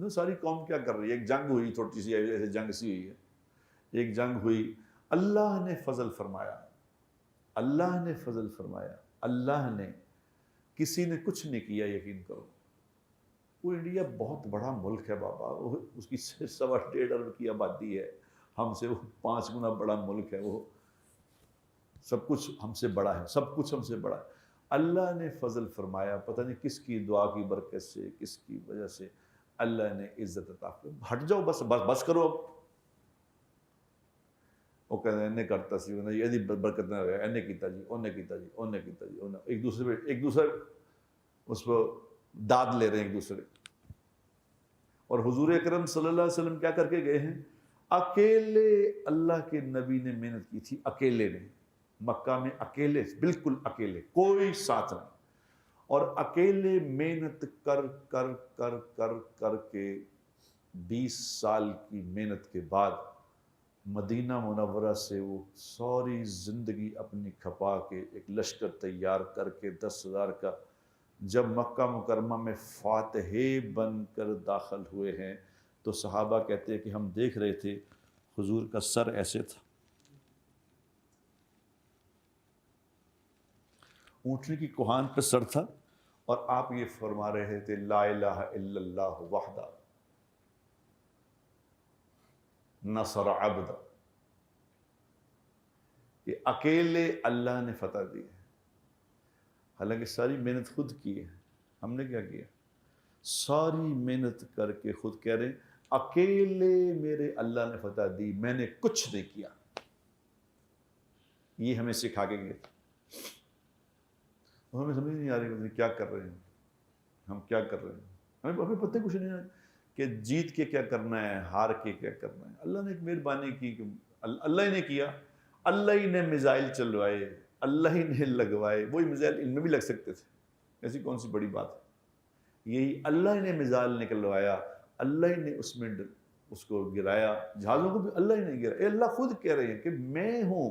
ساری قوم کیا کر رہی ہے؟ ایک جنگ ہوئی تھوڑی سی، ایسے جنگ سی ہوئی ہے، ایک جنگ ہوئی، اللہ نے فضل فرمایا، اللہ نے فضل فرمایا، اللہ نے، کسی نے کچھ نہیں کیا، یقین کرو۔ وہ انڈیا بہت بڑا ملک ہے بابا، اس کی 1.25 ارب کی آبادی ہے، ہم سے وہ 5 گنا بڑا ملک ہے، وہ سب کچھ ہم سے بڑا ہے، سب کچھ ہم سے بڑا ہے۔ اللہ نے فضل فرمایا، پتہ نہیں کس کی دعا کی برکت سے، کس کی وجہ سے اللہ نے عزت عطا کی۔ ہٹ جاؤ، بس کرو اب۔ وہ کہتے ہیں انہیں کرتا سی یہ برکت نہ رہے، انہیں کیتا جی، انہیں کیتا جی، انہیں کیتا جی، ایک دوسرے اس پہ داد لے رہے ہیں ایک دوسرے۔ اور حضور اکرم صلی اللہ علیہ وسلم کیا کر کے گئے ہیں؟ اکیلے اللہ کے نبی نے محنت کی تھی، اکیلے نے، مکہ میں اکیلے، بالکل اکیلے، کوئی ساتھ نہیں، اور اکیلے محنت کر کر کر کر کر کے 20 سال کی محنت کے بعد مدینہ منورہ سے وہ ساری زندگی اپنی کھپا کے ایک لشکر تیار کر کے 10,000 کا جب مکہ مکرمہ میں فاتح بن کر داخل ہوئے ہیں تو صحابہ کہتے ہیں کہ ہم دیکھ رہے تھے حضور کا سر ایسے تھا، اونٹنے کی کوہان پہ سر تھا، اور آپ یہ فرما رہے تھے لا الہ الا اللہ وحدہ نصر عبدہ، کہ اکیلے اللہ نے فتح دی ہے۔ حالانکہ ساری محنت خود کی ہے، ہم نے کیا کیا؟ ساری محنت کر کے خود کہہ رہے ہیں اکیلے میرے اللہ نے فتح دی، میں نے کچھ نہیں کیا۔ یہ ہمیں سکھا کے گئے، ہمیں سمجھ نہیں آ رہی کیا کر رہے ہیں ہم، کیا کر رہے ہیں، ہمیں پتہ کچھ نہیں ہے کہ جیت کے کیا کرنا ہے، ہار کے کیا کرنا ہے۔ اللہ نے ایک مہربانی کی کہ اللہ ہی نے کیا، اللہ ہی نے میزائل چلوائے، اللہ ہی نے لگوائے، وہی میزائل ان میں بھی لگ سکتے تھے، ایسی کون سی بڑی بات ہے؟ یہی اللہ ہی نے میزائل نکلوایا، اللہ ہی نے اس کو گرایا، جہازوں کو بھی اللہ ہی نے گرایا۔ اللہ خود کہہ رہے ہیں کہ میں ہوں